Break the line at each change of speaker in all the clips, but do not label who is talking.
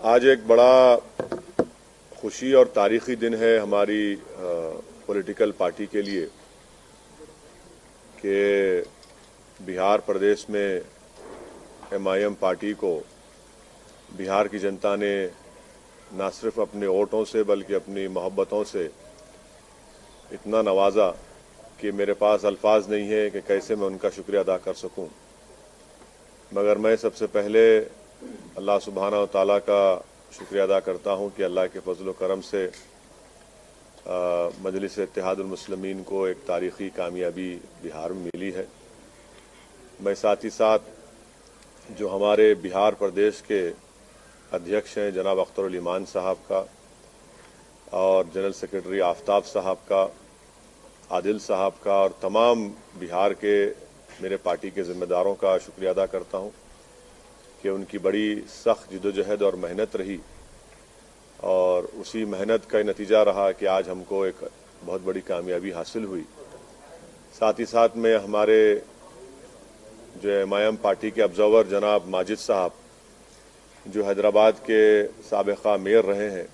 आज एक बड़ा खुशी और तारीखी दिन है हमारी पॉलिटिकल पार्टी के लिए कि बिहार प्रदेश में एमआईएम पार्टी को बिहार की जनता ने न सिर्फ अपने वोटों से बल्कि अपनी मोहब्बतों से इतना नवाजा कि मेरे पास अल्फाज नहीं है कि कैसे मैं उनका शुक्रिया अदा कर सकूं। मगर मैं सबसे पहले अल्लाह सुब्हाना व तआला का शुक्रिया अदा करता हूं कि अल्लाह के फजल व करम से मजलिस इत्तेहादुल मुस्लिमीन को एक तारीखी कामयाबी बिहार में मिली है। मैं साथ ही साथ जो हमारे बिहार प्रदेश के अध्यक्ष हैं जनाब अख्तरुल ईमान साहब का और जनरल सेक्रेटरी आफ्ताब साहब का, आदिल साहब का और तमाम बिहार के मेरे पार्टी के जिम्मेदारों का शुक्रिया अदा करता हूं कि उनकी बड़ी सख्त जिद्दोजहद और मेहनत रही और उसी मेहनत का नतीजा रहा कि आज हमको एक बहुत बड़ी कामयाबी हासिल हुई। साथ ही साथ में हमारे जो एमआईएम पार्टी के ऑब्जर्वर जनाब माजिद साहब जो हैदराबाद के साबिका मेयर रहे हैं,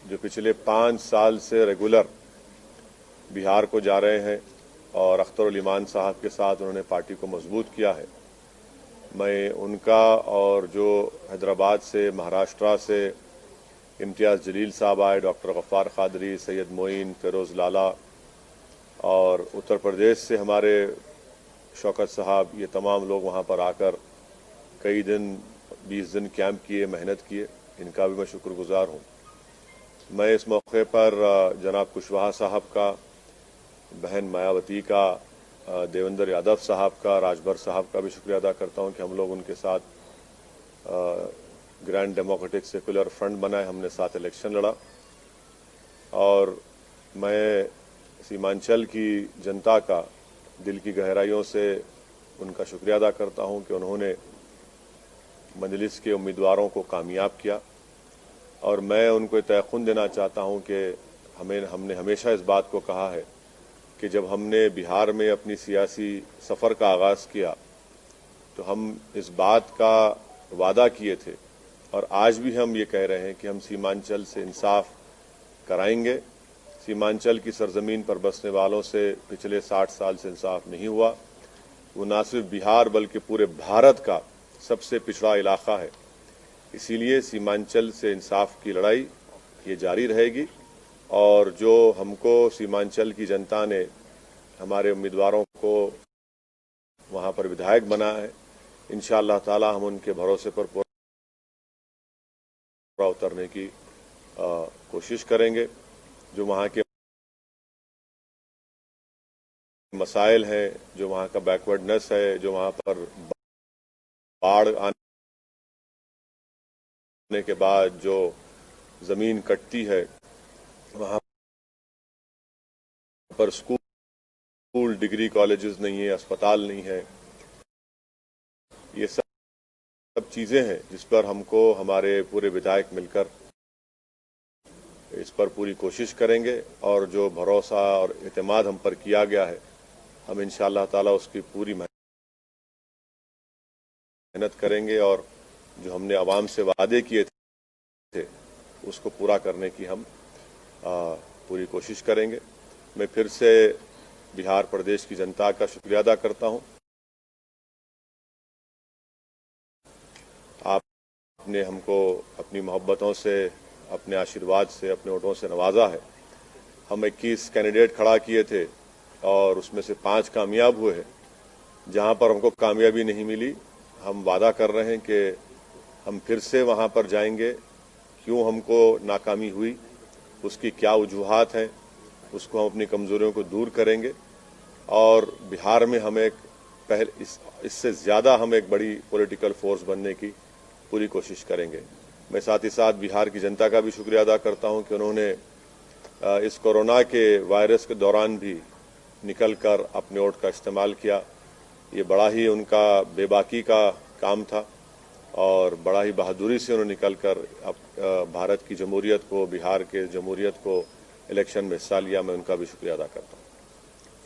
जो पिछले 5 साल से रेगुलर बिहार को जा रहे हैं और अख्तरुल ईमान साहब के साथ उन्होंने पार्टी को मजबूत किया है, मैं उनका और जो हैदराबाद से महाराष्ट्र से इम्तियाज़ जलील साहब आए, डॉक्टर गफ्फार कादरी, सैयद मोइन, फिरोज़ लाला और उत्तर प्रदेश से हमारे शौकत साहब, ये तमाम लोग वहाँ पर आकर कई दिन 20 दिन कैंप किए, मेहनत किए, इनका भी मैं शुक्रगुजार हूँ। मैं इस मौके पर जनाब कुशवाहा साहब का, बहन मायावती का, देवेंद्र यादव साहब का, राजभर साहब का भी शुक्रिया अदा करता हूं कि हम लोग उनके साथ ग्रैंड डेमोक्रेटिक सेकुलर फ्रंट बनाए, हमने साथ इलेक्शन लड़ा। और मैं सीमांचल की जनता का दिल की गहराइयों से उनका शुक्रिया अदा करता हूं कि उन्होंने मजलिस के उम्मीदवारों को कामयाब किया और मैं उनको तयक़ुन देना चाहता हूं कि हमने हमेशा इस बात को कहा है कि जब हमने बिहार में अपनी सियासी सफ़र का आगाज़ किया तो हम इस बात का वादा किए थे और आज भी हम ये कह रहे हैं कि हम सीमांचल से इंसाफ कराएंगे। सीमांचल की सरजमीन पर बसने वालों से पिछले 60 साल से इंसाफ नहीं हुआ। वो न सिर्फ बिहार बल्कि पूरे भारत का सबसे पिछड़ा इलाका है। इसीलिए सीमांचल से इंसाफ की लड़ाई ये जारी रहेगी और जो हमको सीमांचल की जनता ने हमारे उम्मीदवारों को वहां पर विधायक बनाया है, इंशाअल्लाह ताला हम उनके भरोसे पर पूरा उतरने की कोशिश करेंगे। जो वहां के मसाइल हैं, जो वहां का बैकवर्डनेस है, जो वहां पर बाढ़ आने के बाद जो जमीन कटती है, वहां पर स्कूल, डिग्री कॉलेजेस नहीं है, अस्पताल नहीं है, ये सब चीजें हैं जिस पर हमको हमारे पूरे विधायक मिलकर इस पर पूरी कोशिश करेंगे और जो भरोसा और एतमाद हम पर किया गया है, हम इंशाअल्लाह ताला उसकी पूरी मेहनत करेंगे और जो हमने आवाम से वादे किए थे उसको पूरा करने की हम पूरी कोशिश करेंगे। मैं फिर से बिहार प्रदेश की जनता का शुक्रिया अदा करता हूं। आपने हमको अपनी मोहब्बतों से, अपने आशीर्वाद से, अपने वोटों से नवाजा है। हम 21 कैंडिडेट खड़ा किए थे और उसमें से 5 कामयाब हुए हैं। जहां पर हमको कामयाबी नहीं मिली, हम वादा कर रहे हैं कि हम फिर से वहां पर जाएंगे। क्यों हमको नाकामी हुई, उसकी क्या वजूहात हैं, उसको हम अपनी कमजोरियों को दूर करेंगे और बिहार में हम एक इससे ज्यादा हम एक बड़ी पॉलिटिकल फोर्स बनने की पूरी कोशिश करेंगे। मैं साथ ही साथ बिहार की जनता का भी शुक्रिया अदा करता हूं कि उन्होंने इस कोरोना के वायरस के दौरान भी निकलकर अपने वोट का इस्तेमाल किया। ये बड़ा ही उनका बेबाकी का काम था और बड़ा ही बहादुरी से उन्होंने निकलकर भारत की जमहूरियत को, बिहार के जमहूरियत को इलेक्शन में हिस्सा लिया। मैं उनका भी शुक्रिया अदा करता हूँ।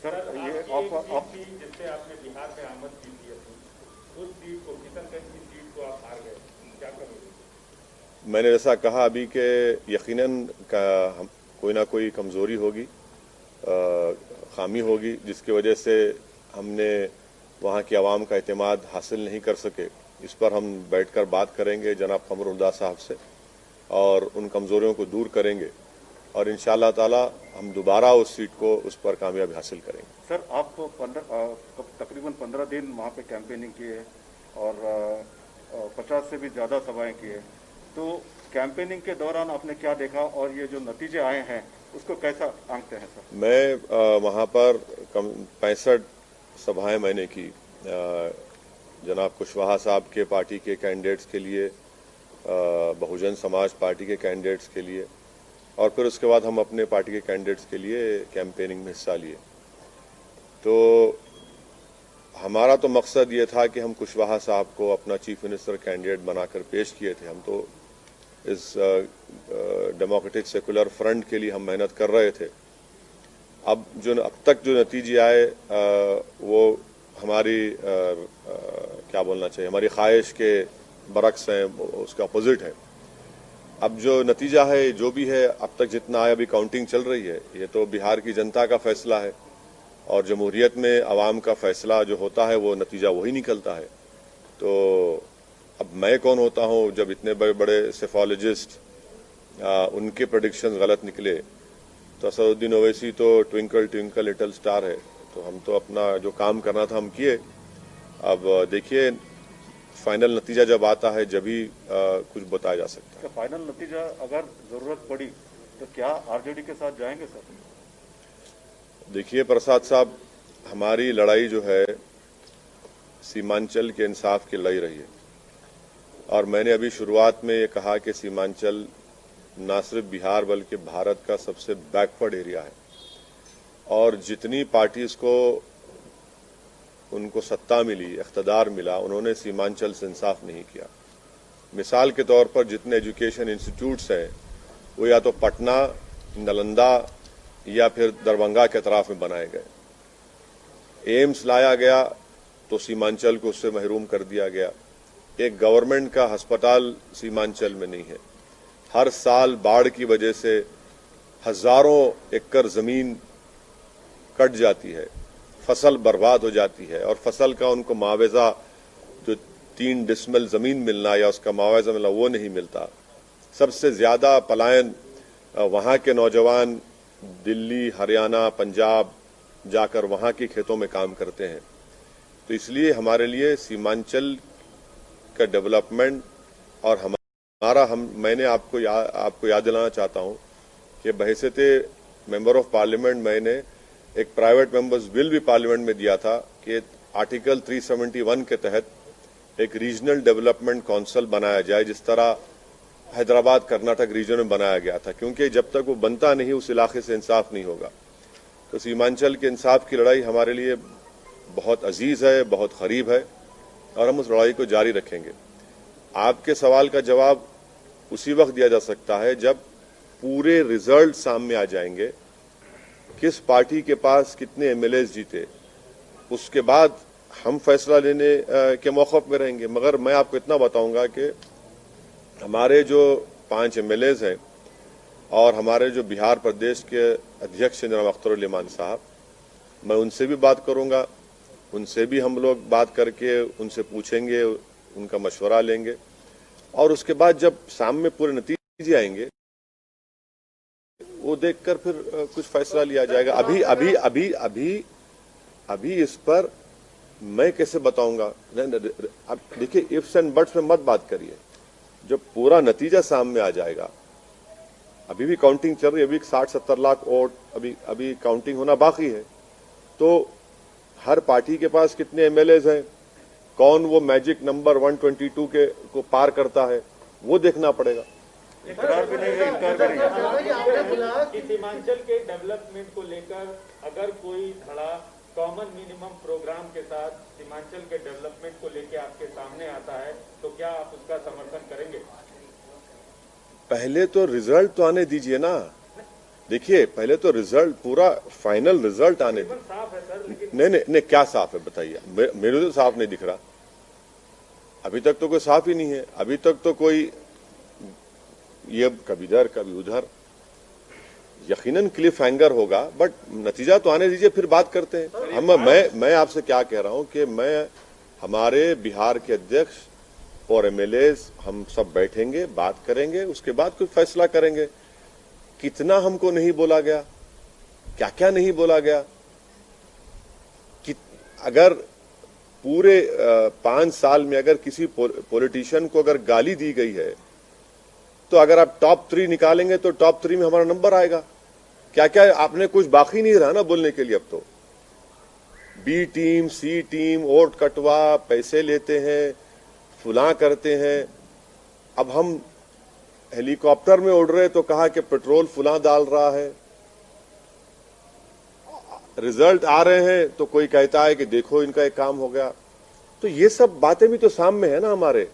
सर, ये जिससे आपने बिहार में आमद की थी, उस सीट को, किशनगंज की सीट को आप हार गए, क्या करोगे?
मैंने जैसा कहा अभी कि यकीनन कोई ना कोई कमज़ोरी होगी, खामी होगी, जिसकी वजह से हमने वहाँ की आवाम का एतमाद हासिल नहीं कर सके। इस पर हम बैठकर बात करेंगे जनाब कमरुल्लाह साहब से और उन कमज़ोरियों को दूर करेंगे और इंशाअल्लाह ताला हम दोबारा उस सीट को उस पर कामयाबी हासिल करेंगे।
सर, आप तकरीबन 15 दिन वहाँ पे कैंपेनिंग किए और 50 से भी ज़्यादा सभाएं किए, तो कैंपेनिंग के दौरान आपने क्या देखा और ये जो नतीजे आए हैं उसको कैसा आंकते हैं सर?
मैं वहाँ पर 65 सभाएं मैंने की जनाब कुशवाहा साहब के पार्टी के कैंडिडेट्स के लिए, बहुजन समाज पार्टी के कैंडिडेट्स के लिए, और फिर उसके बाद हम अपने पार्टी के कैंडिडेट्स के लिए कैंपेनिंग में हिस्सा लिए। तो हमारा तो मकसद ये था कि हम कुशवाहा साहब को अपना चीफ मिनिस्टर कैंडिडेट बनाकर पेश किए थे। हम तो इस डेमोक्रेटिक सेकुलर फ्रंट के लिए हम मेहनत कर रहे थे। अब तक जो नतीजे आए वो हमारी क्या बोलना चाहिए, हमारी ख्वाहिश के बरक्स हैं, उसका अपोजिट है। अब जो नतीजा है, जो भी है, अब तक जितना आया, अभी काउंटिंग चल रही है, ये तो बिहार की जनता का फैसला है और जमहूरियत में अवाम का फैसला जो होता है वो नतीजा वही निकलता है। तो अब मैं कौन होता हूँ जब इतने बड़े बड़े सेफोलॉजिस्ट उनके प्रेडिक्शंस गलत निकले। तो असदुद्दीन ओवैसी तो ट्विंकल ट्विंकल लिटिल स्टार है। तो हम तो अपना जो काम करना था हम किए। अब देखिए फाइनल नतीजा जब आता है जब ही कुछ बताया जा सकता है।
फाइनल नतीजा अगर जरूरत पड़ी तो क्या आरजेडी के साथ जाएंगे सर?
देखिए प्रसाद साहब, हमारी लड़ाई जो है सीमांचल के इंसाफ की लड़ाई रही है और मैंने अभी शुरुआत में ये कहा कि सीमांचल न सिर्फ बिहार बल्कि भारत का सबसे बैकवर्ड एरिया है और जितनी पार्टीज को उनको सत्ता मिली, इख्तदार मिला, उन्होंने सीमांचल से इंसाफ नहीं किया। मिसाल के तौर पर जितने एजुकेशन इंस्टीट्यूट्स हैं वो या तो पटना, नालंदा या फिर दरभंगा के अतराफ में बनाए गए। एम्स लाया गया तो सीमांचल को उससे महरूम कर दिया गया। एक गवर्नमेंट का अस्पताल सीमांचल में नहीं है। हर साल बाढ़ की वजह से हजारों एकड़ जमीन कट जाती है, फसल बर्बाद हो जाती है और फसल का उनको मुआवजा जो 3 डिसमिल जमीन मिलना या उसका मुआवजा मिलना वो नहीं मिलता। सबसे ज्यादा पलायन वहां के नौजवान दिल्ली, हरियाणा, पंजाब जाकर वहां के खेतों में काम करते हैं। तो इसलिए हमारे लिए सीमांचल का डेवलपमेंट और मैंने आपको याद दिलाना चाहता हूं कि बहैसियते मेंबर ऑफ पार्लियामेंट मैंने एक प्राइवेट मेंबर्स बिल भी पार्लियामेंट में दिया था कि आर्टिकल 371 के तहत एक रीजनल डेवलपमेंट काउंसिल बनाया जाए, जिस तरह हैदराबाद कर्नाटक रीजन में बनाया गया था, क्योंकि जब तक वो बनता नहीं उस इलाके से इंसाफ नहीं होगा। तो सीमांचल के इंसाफ की लड़ाई हमारे लिए बहुत अजीज है, बहुत करीब है और हम उस लड़ाई को जारी रखेंगे। आपके सवाल का जवाब उसी वक्त दिया जा सकता है जब पूरे रिजल्ट सामने आ जाएंगे, किस पार्टी के पास कितने एमएलए जीते, उसके बाद हम फैसला लेने के मौक़िफ़ में रहेंगे। मगर मैं आपको इतना बताऊंगा कि हमारे जो 5 एमएलए हैं और हमारे जो बिहार प्रदेश के अध्यक्ष जनाब अख्तर उल साहब, मैं उनसे भी बात करूंगा, उनसे भी हम लोग बात करके उनसे पूछेंगे, उनका मशवरा लेंगे और उसके बाद जब सामने पूरे नतीजे आएंगे वो देखकर फिर कुछ फैसला लिया जाएगा। अभी इस पर मैं कैसे बताऊंगा? अब देखिए इफ्स एंड बट्स में मत बात करिए, जब पूरा नतीजा सामने आ जाएगा। अभी भी काउंटिंग चल रही है, अभी 60-70 लाख वोट अभी काउंटिंग होना बाकी है। तो हर पार्टी के पास कितने एमएलए हैं, कौन वो मैजिक नंबर 122 को पार करता है, वो देखना पड़ेगा।
इकरार भी नहीं है, इनकार भी नहीं है
कि सीमांचल के डेवलपमेंट को लेकर अगर कोई धड़ा कॉमन मिनिमम प्रोग्राम के साथ सीमांचल के डेवलपमेंट को लेकर आपके सामने आता है तो क्या आप उसका समर्थन करेंगे?
पहले तो रिजल्ट तो आने दीजिए ना। देखिए पहले तो रिजल्ट, पूरा फाइनल रिजल्ट आने दीजिए।
साफ है सर, लेकिन
नहीं, क्या साफ है बताइए? मेरे तो साफ नहीं दिख रहा। अभी तक तो कोई साफ ही नहीं है। अभी तक तो कोई ये कभी इधर कभी उधर, यकीनन क्लिफ हैंगर होगा, बट नतीजा तो आने दीजिए, फिर बात करते हैं। मैं आपसे क्या कह रहा हूं कि मैं हमारे बिहार के अध्यक्ष और एमएलए हम सब बैठेंगे, बात करेंगे, उसके बाद कोई फैसला करेंगे। कितना हमको नहीं बोला गया, क्या क्या नहीं बोला गया, कि अगर पूरे 5 साल में अगर किसी पॉलिटिशियन को अगर गाली दी गई है तो अगर आप टॉप 3 निकालेंगे तो टॉप 3 में हमारा नंबर आएगा। क्या क्या आपने कुछ बाकी नहीं रहा ना बोलने के लिए। अब तो बी टीम, सी टीम, वोट कटवा, पैसे लेते हैं, फुला करते हैं। अब हम हेलीकॉप्टर में उड़ रहे तो कहा कि पेट्रोल फुला डाल रहा है, रिजल्ट आ रहे हैं तो कोई कहता है कि देखो इनका एक काम हो गया। तो ये सब बातें भी तो सामने है ना हमारे,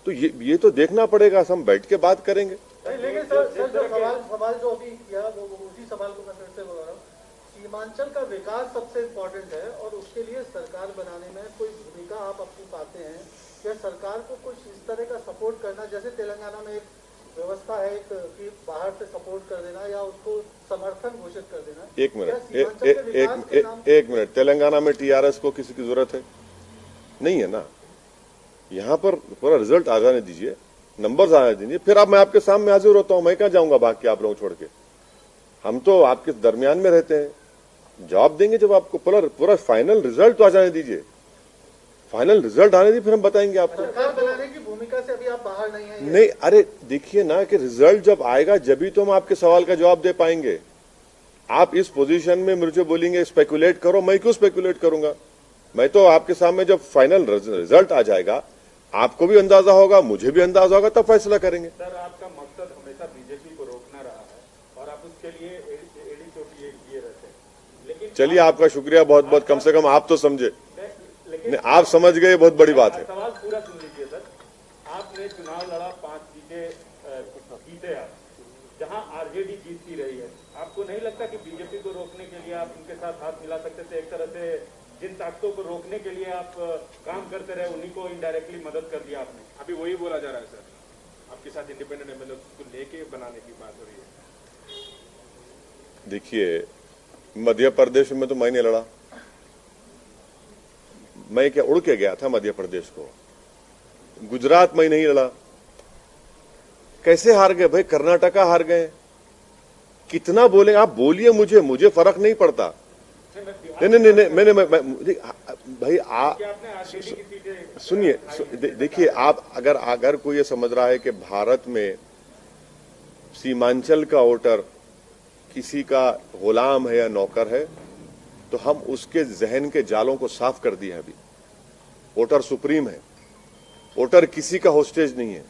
तो ये तो देखना पड़ेगा, हम बैठ के बात करेंगे।
लेकिन सर जो सवाल जो अभी किया वो उसी सवाल को मैं फिर से बोल रहा हूँ। सीमांचल का विकास सबसे इम्पोर्टेंट है और उसके लिए सरकार बनाने में कोई भूमिका आप अपनी पाते हैं या सरकार को कुछ इस तरह का सपोर्ट करना, जैसे तेलंगाना में एक व्यवस्था है कि बाहर से सपोर्ट कर देना या उसको समर्थन घोषित कर देना।
एक मिनट, तेलंगाना में टीआरएस को किसी की जरूरत है? नहीं है ना। यहां पर पूरा रिजल्ट आ जाने दीजिए, नंबर्स आने दीजिए, फिर अब मैं आपके सामने हाजिर होता हूं। मैं कहां जाऊंगा भाग के आप लोगों छोड़ के? हम तो आपके दरमियान में रहते हैं, जवाब देंगे जब आपको पूरा फाइनल रिजल्ट तो आ जाने दीजिए। फाइनल रिजल्ट आने दीजिए, फिर हम बताएंगे आपको।
सरकार बनाने की भूमिका से अभी आप बाहर नहीं हैं।
नहीं, अरे देखिए ना कि रिजल्ट जब आएगा जब तो हम आपके सवाल का जवाब दे पाएंगे। आप इस पोजीशन में मुझे बोलेंगे स्पेकुलेट करो, मैं क्यों स्पेकुलेट करूंगा? मैं तो आपके सामने जब फाइनल रिजल्ट आ जाएगा आपको भी अंदाजा होगा, मुझे भी अंदाजा होगा, तब फैसला करेंगे।
सर, आपका मकसद हमेशा बीजेपी को रोकना रहा है और आप उसके लिए एड़ी चोटी किए रहते हैं। लेकिन
चलिए, आपका शुक्रिया बहुत बहुत, कम से कम आप तो समझे।
लेकिन
आप समझ गए, बहुत बड़ी बात है।
सवाल पूरा सुन लीजिए सर। आपने चुनाव लड़ा, 5 सीटें जीते आप, जहां आरजेडी जीतती रही है। आपको नहीं लगता कि बीजेपी को रोकने के लिए आप उनके साथ हाथ मिला सकते थे? एक तरह से जिन ताकतों को रोकने के लिए आप काम करते रहे उन्हीं को इनडायरेक्टली मदद कर दिया आपने।
अभी वही बोला जा रहा है सर, आपके साथ इंडिपेंडेंट एमएलए को लेके बनाने की बात हो रही है।
देखिए, मध्य प्रदेश में तो मैं नहीं लड़ा। मैं क्या उड़ के गया था मध्य प्रदेश को? गुजरात में नहीं लड़ा। कैसे हार गए भाई? कर्नाटका हार गए। कितना बोले आप? बोलिए, मुझे फर्क नहीं पड़ता। नहीं, मैंने भाई सुनिए, देखिए, आप अगर कोई ये समझ रहा है कि भारत में सीमांचल का वोटर किसी का गुलाम है या नौकर है, तो हम उसके जहन के जालों को साफ कर दिया। अभी वोटर सुप्रीम है, वोटर किसी का होस्टेज नहीं है।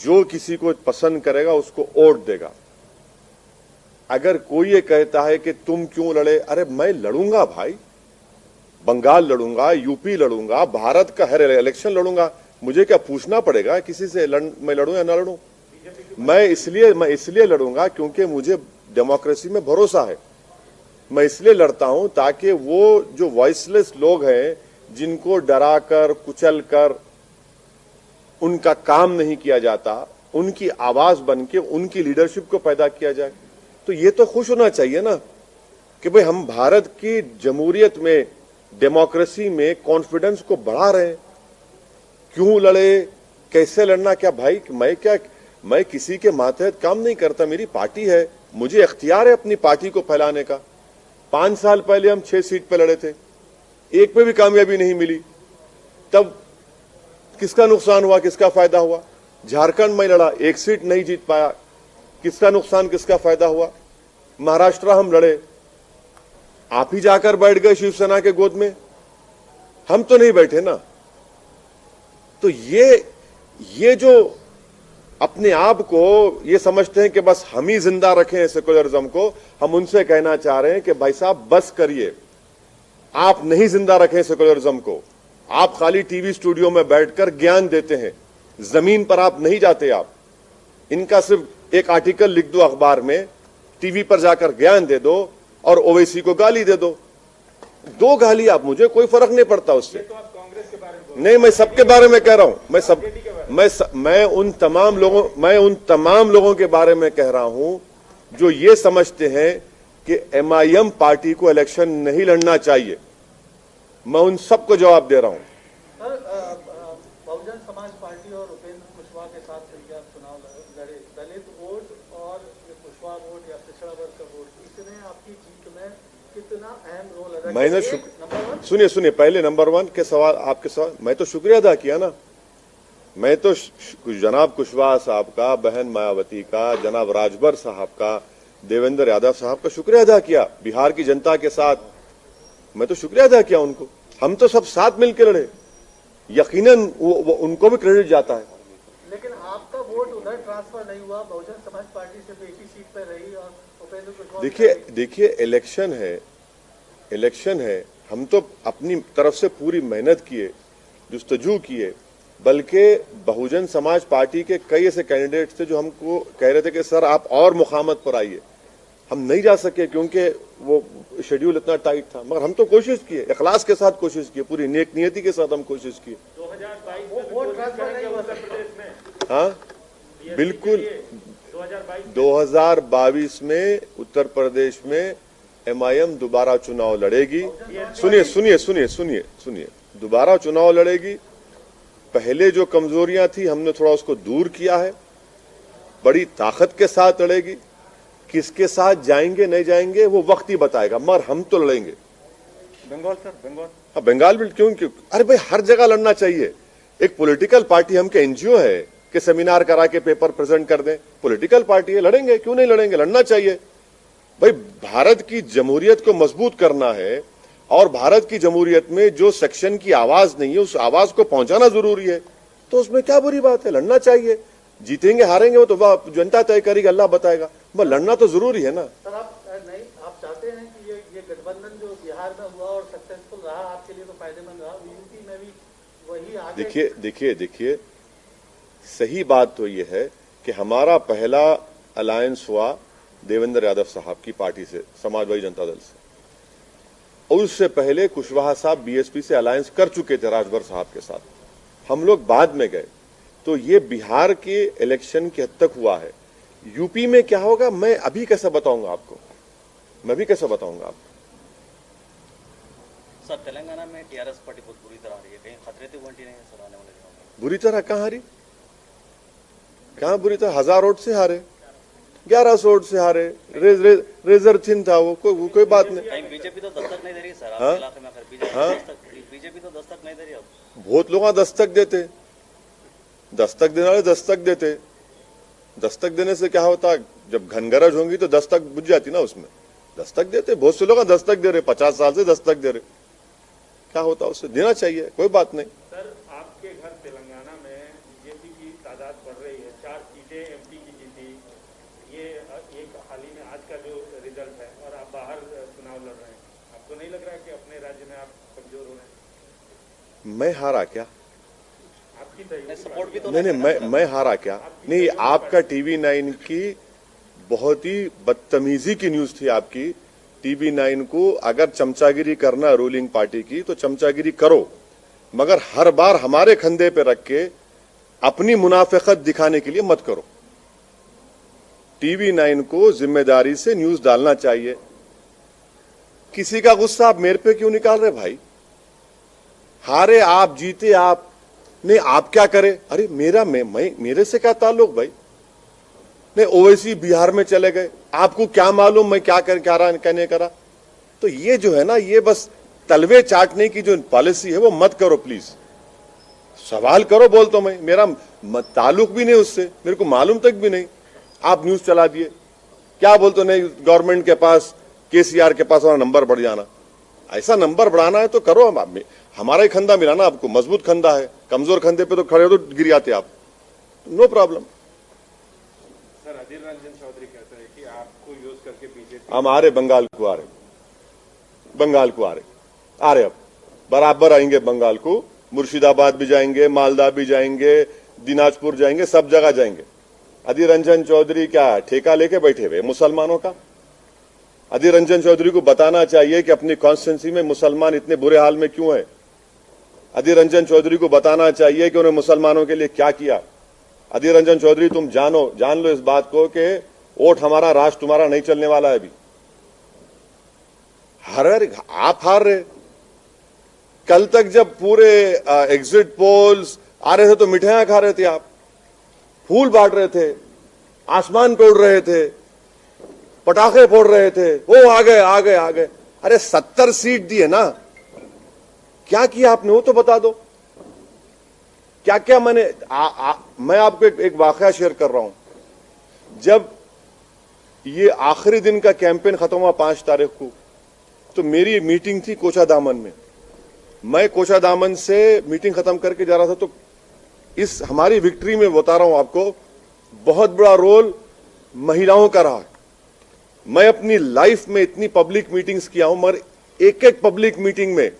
जो किसी को पसंद करेगा उसको वोट देगा। अगर कोई ये कहता है कि तुम क्यों लड़े, अरे मैं लड़ूंगा भाई, बंगाल लड़ूंगा, यूपी लड़ूंगा, भारत का हर इलेक्शन लड़ूंगा। मुझे क्या पूछना पड़ेगा किसी से मैं लड़ूं या ना लड़ूं? मैं इसलिए लड़ूंगा क्योंकि मुझे डेमोक्रेसी में भरोसा है। मैं इसलिए लड़ता हूं ताकि वो जो वॉइसलेस लोग हैं, जिनको डरा कर कुचल कर उनका काम नहीं किया जाता, उनकी आवाज बन के उनकी लीडरशिप को पैदा किया जाए। तो ये तो खुश होना चाहिए ना कि भाई हम भारत की जमहूरियत में, डेमोक्रेसी में कॉन्फिडेंस को बढ़ा रहे हैं। क्यों लड़े, कैसे लड़ना, क्या भाई मैं किसी के मातहत काम नहीं करता। मेरी पार्टी है, मुझे इख्तियार है अपनी पार्टी को फैलाने का। 5 साल पहले हम 6 सीट पे लड़े थे, एक पे भी कामयाबी नहीं मिली। तब किसका नुकसान हुआ, किसका फायदा हुआ? झारखंड में लड़ा, 1 सीट नहीं जीत पाया, किसका नुकसान, किसका फायदा हुआ? महाराष्ट्र हम लड़े, आप ही जाकर बैठ गए शिवसेना के गोद में, हम तो नहीं बैठे ना। तो ये जो अपने आप को ये समझते हैं कि बस हम ही जिंदा रखें सेकुलरिज्म को, हम उनसे कहना चाह रहे हैं कि भाई साहब बस करिए, आप नहीं जिंदा रखें सेकुलरिज्म को। आप खाली टीवी स्टूडियो में बैठकर ज्ञान देते हैं, जमीन पर आप नहीं जाते। आप इनका सिर्फ एक आर्टिकल लिख दो अखबार में, टीवी पर जाकर ज्ञान दे दो और ओवैसी को गाली दे दो। 2 गाली आप, मुझे कोई फर्क नहीं पड़ता उससे।
तो आप कांग्रेस के बारे में
नहीं, मैं सबके बारे में कह रहा हूं। मैं उन तमाम लोगों के बारे में कह रहा हूं जो ये समझते हैं कि एमआईएम पार्टी को इलेक्शन नहीं लड़ना चाहिए। मैं उन सबको जवाब दे रहा हूं।
सर, बहुजन समाज पार्टी और उपेंद्र कुशवाहा के साथ मिलकर आप चुनाव लड़े। दलित वोट और कुशवाहा वोट या पिछड़ा वर्ग का वोट, इसने आपकी जीत में कितना अहम रोल अदा किया?
मैंने सुनिए पहले नंबर 1 के सवाल, आपके सवाल, मैं तो शुक्रिया अदा किया ना। मैं तो जनाब कुशवाहा साहब का, बहन मायावती का, जनाब राजभर साहब का, देवेंद्र यादव साहब का शुक्रिया अदा किया। बिहार की जनता के साथ मैं तो शुक्रिया अदा किया उनको। हम तो सब साथ मिलकर लड़े, यकीनन उनको भी क्रेडिट जाता है।
लेकिन आपका वोट उधर ट्रांसफर नहीं हुआ, बहुजन समाज पार्टी सिर्फ एक ही सीट पर रही और उपेंद्र कुशवाहा।
देखिए इलेक्शन है, हम तो अपनी तरफ से पूरी मेहनत किए, जुस्तजू किए, बल्कि बहुजन समाज पार्टी के कई ऐसे कैंडिडेट्स थे जो हमको कह रहे थे कि सर आप और मुखामत पर आइए। हम नहीं जा सके क्योंकि वो शेड्यूल इतना टाइट था, मगर हम तो कोशिश किए, इखलास के साथ कोशिश किए, पूरी नेक नियति के साथ हम कोशिश किए।
2022 में ट्रांसफर नहीं हुआ उत्तर प्रदेश में।
हाँ बिल्कुल, 2022 में उत्तर प्रदेश में एमआईएम दोबारा चुनाव लड़ेगी। सुनिए, दोबारा चुनाव लड़ेगी। पहले जो कमजोरियां थी हमने थोड़ा उसको दूर किया है, बड़ी ताकत के साथ लड़ेगी। किसके साथ जाएंगे नहीं जाएंगे वो वक्त ही बताएगा, मगर हम तो लड़ेंगे।
बंगाल सर, बंगाल।
हाँ, बंगाल भी क्यों? अरे भाई, हर जगह लड़ना चाहिए। एक पॉलिटिकल पार्टी, हम के एनजीओ है कि सेमिनार करा के पेपर प्रेजेंट कर दें? पॉलिटिकल पार्टी है, लड़ेंगे, क्यों नहीं लड़ेंगे? लड़ना चाहिए भाई। भारत की जमहूरियत को मजबूत करना है और भारत की जमहूरियत में जो सेक्शन की आवाज नहीं है उस आवाज को पहुंचाना जरूरी है, तो उसमें क्या बुरी बात है? लड़ना चाहिए। जीतेंगे हारेंगे वो तो जनता तय करेगी, अल्लाह बताएगा, मगर लड़ना तो जरूरी है ना।
सर, आप चाहते हैं कि ये गठबंधन जो बिहार में हुआ और सक्सेसफुल रहा, आपके लिए तो फायदेमंद रहा, यूपी में भी वही आगे।
देखिए सही बात तो ये है कि हमारा पहला अलायंस हुआ देवेंद्र यादव साहब की पार्टी से, समाजवादी जनता दल से, और उससे पहले कुशवाहा साहब बीएसपी से अलायंस कर चुके थे राजभर साहब के साथ। हम लोग बाद में गए। तो ये बिहार के इलेक्शन की हद तक हुआ है। यूपी में क्या होगा मैं अभी कैसे बताऊंगा आपको?
सर, तेलंगाना में टीआरएस पार्टी बहुत बुरी तरह आ रही है, कहीं खतरे तो वोट ही नहीं है सर आने वाले दिनों में?
बुरी तरह कहां हारी? कहां बुरी तरह? 1000 वोट से हारे, 1100 वोट से हारे, रेजर थिन था वो, कोई बात नहीं।
कहीं बीजेपी तो दस्तक नहीं दे रही सर आपके इलाके में? बीजेपी तो दस्तक नहीं दे रही अब।
बहुत लोग दस्तक देते, दस्तक देने वाले दस्तक देते। दस्तक देने से क्या होता? जब घनगरज होंगी तो दस्तक बुझ जाती ना, उसमें दस्तक देते। बहुत से लोग दस्तक दे रहे, 50 साल से दस्तक दे रहे। क्या होता? उससे देना चाहिए, कोई बात नहीं।
सर, आपके घर तेलंगाना में बीजेपी की तादाद बढ़ रही है, 4 सीटें एमपी की जीती, ये एक हाल ही में आज का जो रिजल्ट है, और आप बाहर चुनाव लड़ रहे हैं। आपको नहीं लग रहा है कि अपने राज्य में आप कमजोर हो रहे हैं?
मैं हारा क्या?
आपकी
सपोर्ट भी तो
नहीं, मैं हारा क्या? नहीं, आपका TV9 की बहुत ही बदतमीजी की न्यूज थी आपकी। TV9 को अगर चमचागिरी करना रूलिंग पार्टी की तो चमचागिरी करो, मगर हर बार हमारे कंधे पे रख के अपनी मुनाफिकत दिखाने के लिए मत करो। TV9 को जिम्मेदारी से न्यूज डालना चाहिए। किसी का गुस्सा आप मेरे पे क्यों निकाल रहे भाई? हारे आप, जीते आप, नहीं आप क्या करें? अरे मेरे से क्या ताल्लुक भाई? नहीं, ओवैसी बिहार में चले गए, आपको क्या मालूम मैं क्या कहने करा? तो ये जो है ना, ये बस तलवे चाटने की जो पॉलिसी है वो मत करो प्लीज। सवाल करो, बोल तो मैं, मेरा ताल्लुक भी नहीं उससे, मेरे को मालूम तक भी नहीं। आप न्यूज चला दिए, क्या बोलते नहीं गवर्नमेंट के पास, केसीआर के पास हमारा नंबर बढ़ जाना। ऐसा नंबर बढ़ाना है तो करो, हमारा ही खंदा मिला ना आपको, मजबूत खंदा है। कमजोर खंदे पे तो खड़े हो तो गिर जाते आप, no problem.
Sir, Adhir Ranjan Chaudhary कहता है कि आपको यूज करके बीजेपी
हम आ रहे बंगाल को, आ रहे अब बराबर आएंगे बंगाल को। मुर्शिदाबाद भी जाएंगे, मालदा भी जाएंगे, दिनाजपुर जाएंगे, सब जगह जाएंगे। अधीर रंजन चौधरी क्या ठेका लेके बैठे हुए मुसलमानों का? अधीर रंजन चौधरी को बताना चाहिए कि अपनी कॉन्स्टिट्यूंसी में मुसलमान इतने बुरे हाल में क्यों है। अधीर रंजन चौधरी को बताना चाहिए कि उन्होंने मुसलमानों के लिए क्या किया। अधीर रंजन चौधरी, तुम जान लो इस बात को कि वोट हमारा, राष्ट्र तुम्हारा नहीं चलने वाला है। अभी आप हार रहे। कल तक जब पूरे एग्जिट पोल्स आ रहे थे तो मिठाइयां खा रहे थे, आप फूल बांट रहे थे, आसमान पे उड़ रहे थे, पटाखे फोड़ रहे थे, वो आ गए। अरे 70 सीट दी है ना, क्या किया आपने वो तो बता दो। क्या क्या मैंने मैं आपको एक वाकया शेयर कर रहा हूं। जब ये आखिरी दिन का कैंपेन खत्म हुआ 5 तारीख को, तो मेरी मीटिंग थी कोचादामन में। मैं कोचादामन से मीटिंग खत्म करके जा रहा था, तो इस हमारी विक्ट्री में बता रहा हूं आपको, बहुत बड़ा रोल महिलाओं का रहा है। मैं अपनी लाइफ में इतनी पब्लिक मीटिंग्स किया हूं, मगर एक एक पब्लिक मीटिंग में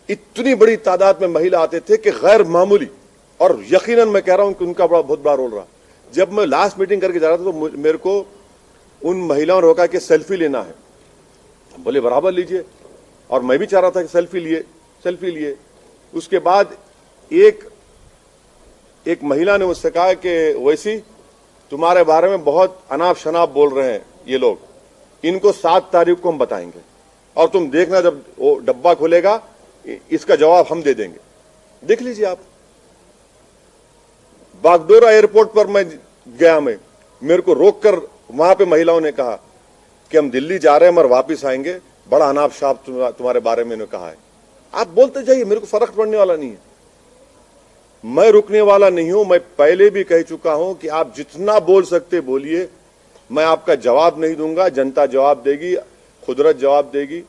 इतनी बड़ी तादाद में महिला आते थे कि गैर मामूली, और यकीनन मैं कह रहा हूं कि उनका बहुत बड़ा रोल रहा। जब मैं लास्ट मीटिंग करके जा रहा था तो मेरे को उन महिलाओं ने रोका कि सेल्फी लेना है। बोले बराबर लीजिए, और मैं भी चाह रहा था कि सेल्फी लिए। उसके बाद एक महिला ने मुझसे कहा कि वैसी तुम्हारे बारे में बहुत अनाप शनाप बोल रहे हैं ये लोग, इनको 7 तारीख को हम बताएंगे, और तुम देखना जब वो डब्बा खुलेगा इसका जवाब हम दे देंगे। देख लीजिए आप। बागडोरा एयरपोर्ट पर मैं गया, मेरे को रोककर वहां पे महिलाओं ने कहा कि हम दिल्ली जा रहे हैं मगर वापिस आएंगे, बड़ा अनाप शनाप तुम्हारे बारे में इन्होंने कहा है। आप बोलते जाइए, मेरे को फर्क पड़ने वाला नहीं है, मैं रुकने वाला नहीं हूं। मैं पहले भी कह चुका हूं कि आप जितना बोल सकते बोलिए, मैं आपका जवाब नहीं दूंगा। जनता जवाब देगी, कुदरत जवाब देगी,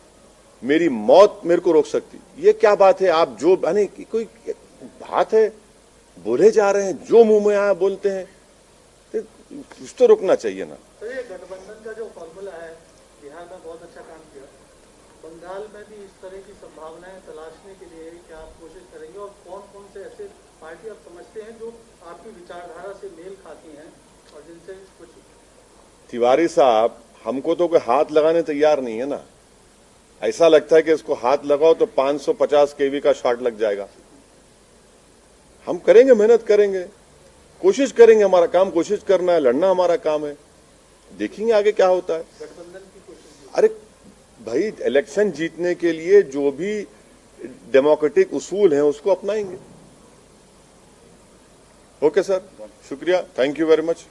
मेरी मौत मेरे को रोक सकती। ये क्या बात है? आप जो कोई बात है, बोले जा रहे हैं, जो मुंह में आया बोलते हैं, कुछ तो रुकना चाहिए ना।
तो ये गठबंधन का जो फॉर्मूला है, बिहार में बहुत अच्छा काम किया, बंगाल में भी इस तरह की संभावनाएं तलाशने के लिए क्या आप कोशिश करेंगे, और कौन कौन से ऐसे पार्टी आप समझते हैं जो आपकी विचारधारा से मेल खाती हैं और जिनसे कुछ?
तिवारी साहब, हमको तो कोई हाथ लगाने तैयार नहीं है ना। ऐसा लगता है कि इसको हाथ लगाओ तो 550 केवी का शॉट लग जाएगा। हम करेंगे, मेहनत करेंगे, कोशिश करेंगे। हमारा काम कोशिश करना है, लड़ना हमारा काम है। देखेंगे आगे क्या होता है।
गठबंधन की कोशिश?
अरे भाई, इलेक्शन जीतने के लिए जो भी डेमोक्रेटिक उसूल हैं उसको अपनाएंगे। ओके सर, शुक्रिया, थैंक यू वेरी मच।